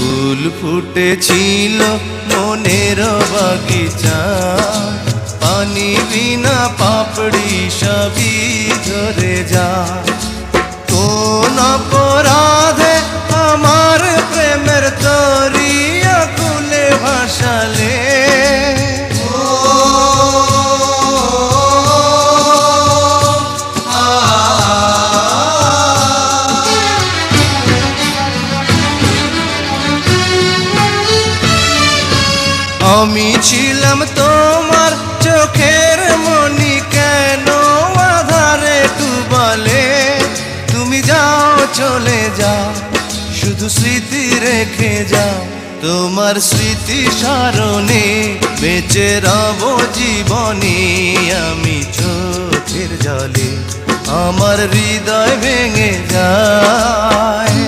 ফুল ফুটেছিল মনের বাগিচা, পানি বিনা পাপড়ি সবই ঝরে যা। কোন অপরাধে আমার প্রেমের তরি আকুলে ভাসালে, আমি ছিলাম তোমার চোখের মনি, কেন আধারে ডুবালে? তুমি যাও চলে যাও, শুধু স্মৃতি রেখে যাও। তোমার স্মৃতি স্মরণে বেঁচে রব জীবনে আমি চোখের জলে, আমার হৃদয় ভেঙে যায়।